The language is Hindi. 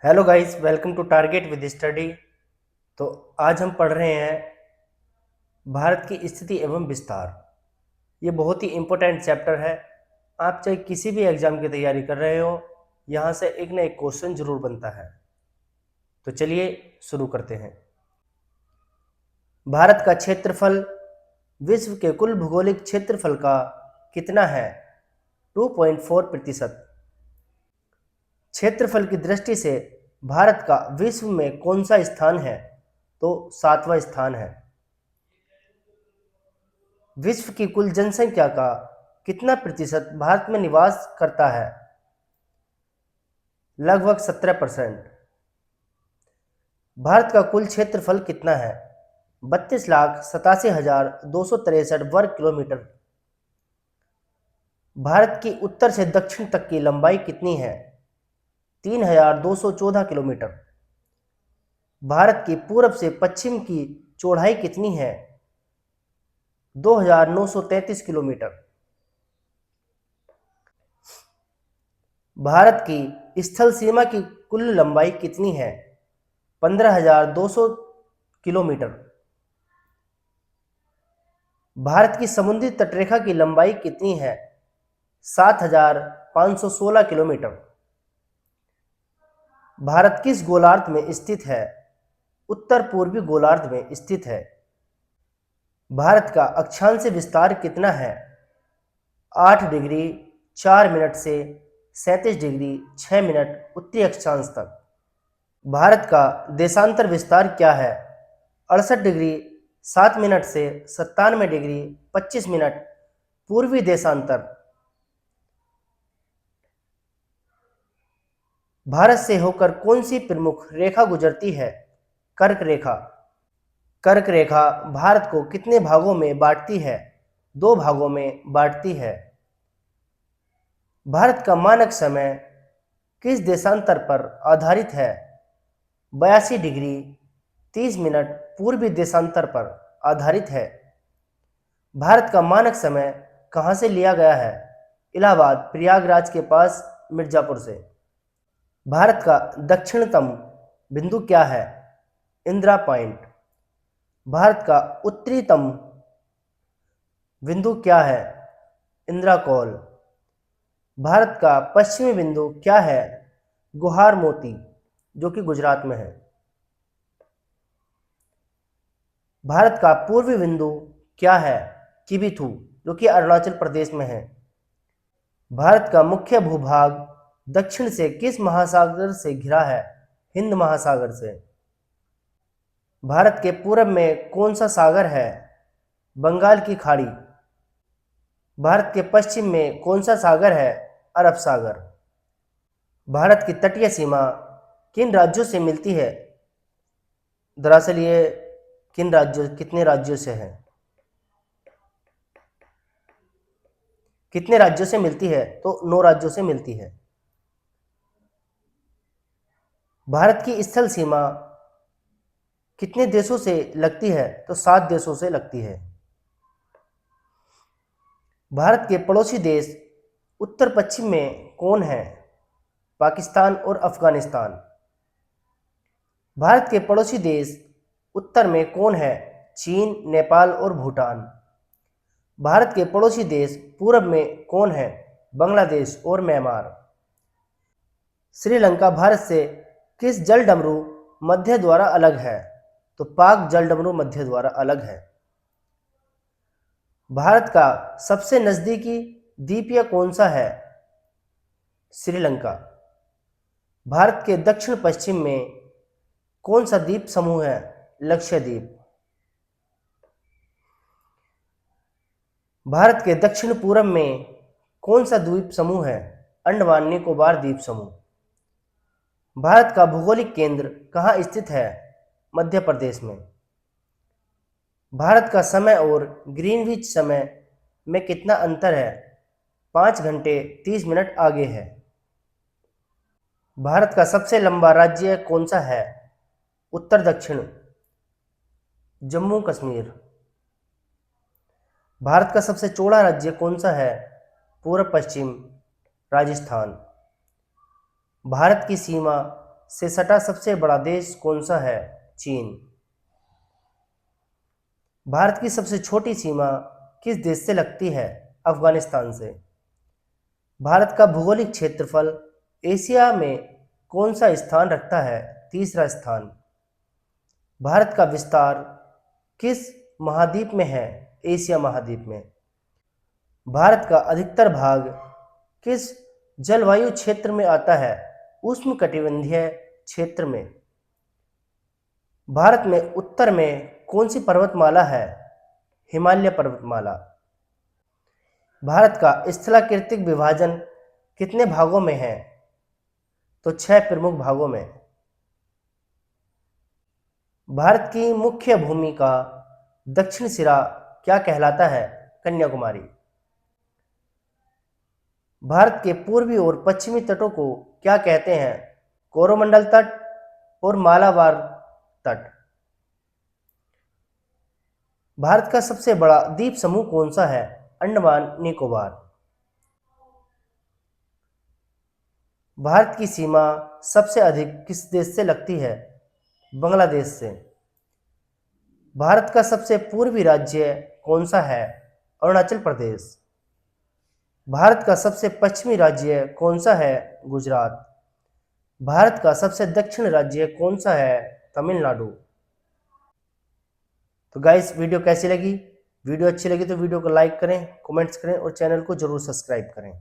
Hello guys, welcome to target with study. तो आज हम पढ़ रहे हैं भारत की स्थिति एवं विस्तार। ये बहुत ही इम्पोर्टेंट चैप्टर है। आप चाहे किसी भी एग्जाम की तैयारी कर रहे हो, यहाँ से एक ना एक क्वेश्चन जरूर बनता है। तो चलिए शुरू करते हैं। भारत का क्षेत्रफल विश्व के कुल भौगोलिक क्षेत्रफल का कितना है? 2.4%। क्षेत्रफल की दृष्टि से भारत का विश्व में कौन सा स्थान है? तो 7वां स्थान है। विश्व की कुल जनसंख्या का कितना प्रतिशत भारत में निवास करता है? लगभग 17%। भारत का कुल क्षेत्रफल कितना है? 32,87,263 वर्ग किलोमीटर। भारत की उत्तर से दक्षिण तक की लंबाई कितनी है? 3,214 किलोमीटर। भारत की पूरब से पश्चिम की चौड़ाई कितनी है? 2,933 किलोमीटर। भारत की स्थल सीमा की कुल लंबाई कितनी है? 15,200 किलोमीटर। भारत की समुद्री तटरेखा की लंबाई कितनी है? 7,516 किलोमीटर। भारत किस गोलार्ध में स्थित है? उत्तर पूर्वी गोलार्ध में स्थित है। भारत का अक्षांश विस्तार कितना है? 8 डिग्री 4 मिनट से 37 डिग्री 6 मिनट उत्तरी अक्षांश तक। भारत का देशांतर विस्तार क्या है? 68 डिग्री 7 मिनट से 97 डिग्री 25 मिनट पूर्वी देशांतर। भारत से होकर कौन सी प्रमुख रेखा गुजरती है? कर्क रेखा। कर्क रेखा भारत को कितने भागों में बांटती है? 2 भागों में बांटती है। भारत का मानक समय किस देशांतर पर आधारित है? 82 डिग्री 30 मिनट पूर्वी देशांतर पर आधारित है। भारत का मानक समय कहाँ से लिया गया है? इलाहाबाद प्रयागराज के पास मिर्जापुर से। भारत का दक्षिणतम बिंदु क्या है? इंदिरा पॉइंट। भारत का उत्तरीतम बिंदु क्या है? इंदिरा कॉल। भारत का पश्चिमी बिंदु क्या है? गुहार मोती, जो कि गुजरात में है। भारत का पूर्वी बिंदु क्या है? किबिथू, जो कि अरुणाचल प्रदेश में है। भारत का मुख्य भूभाग दक्षिण से किस महासागर से घिरा है? हिंद महासागर से। भारत के पूरब में कौन सा सागर है? बंगाल की खाड़ी। भारत के पश्चिम में कौन सा सागर है? अरब सागर। भारत की तटीय सीमा किन राज्यों से मिलती है? दरअसल ये कितने राज्यों से है? कितने राज्यों से मिलती है? तो 9 राज्यों से मिलती है। भारत की स्थल सीमा कितने देशों से लगती है? तो 7 देशों से लगती है। भारत के पड़ोसी देश उत्तर पश्चिम में कौन है? पाकिस्तान और अफगानिस्तान। भारत के पड़ोसी देश उत्तर में कौन है? चीन, नेपाल और भूटान। भारत के पड़ोसी देश पूरब में कौन है? बांग्लादेश और म्यांमार। श्रीलंका भारत से किस जलडमरू मध्य द्वारा अलग है? तो पाक जलडमरू मध्य द्वारा अलग है। भारत का सबसे नजदीकी द्वीपीय कौन सा है? श्रीलंका। भारत के दक्षिण पश्चिम में कौन सा द्वीप समूह है? लक्षद्वीप। भारत के दक्षिण पूर्व में कौन सा द्वीप समूह है? अंडमान निकोबार द्वीप समूह। भारत का भौगोलिक केंद्र कहाँ स्थित है? मध्य प्रदेश में। भारत का समय और ग्रीनविच समय में कितना अंतर है? 5 घंटे 30 मिनट आगे है। भारत का सबसे लंबा राज्य कौन सा है? उत्तर दक्षिण, जम्मू कश्मीर। भारत का सबसे चौड़ा राज्य कौन सा है? पूर्व पश्चिम, राजस्थान। भारत की सीमा से सटा सबसे बड़ा देश कौन सा है? चीन। भारत की सबसे छोटी सीमा किस देश से लगती है? अफगानिस्तान से। भारत का भौगोलिक क्षेत्रफल एशिया में कौन सा स्थान रखता है? तीसरा स्थान। भारत का विस्तार किस महाद्वीप में है? एशिया महाद्वीप में। भारत का अधिकतर भाग किस जलवायु क्षेत्र में आता है? उष्णकटिबंधीय क्षेत्र में। भारत में उत्तर में कौन सी पर्वतमाला है? हिमालय पर्वतमाला। भारत का स्थलाकृतिक विभाजन कितने भागों में है? तो 6 प्रमुख भागों में। भारत की मुख्य भूमि का दक्षिण सिरा क्या कहलाता है? कन्याकुमारी। भारत के पूर्वी और पश्चिमी तटों को क्या कहते हैं? कोरोमंडल तट और मालाबार तट। भारत का सबसे बड़ा द्वीप समूह कौन सा है? अंडमान निकोबार। भारत की सीमा सबसे अधिक किस देश से लगती है? बांग्लादेश से। भारत का सबसे पूर्वी राज्य कौन सा है? अरुणाचल प्रदेश। भारत का सबसे पश्चिमी राज्य कौन सा है? गुजरात। भारत का सबसे दक्षिण राज्य कौन सा है? तमिलनाडु। तो गाइस, वीडियो कैसी लगी? वीडियो अच्छी लगी तो वीडियो को लाइक करें, कमेंट्स करें और चैनल को जरूर सब्सक्राइब करें।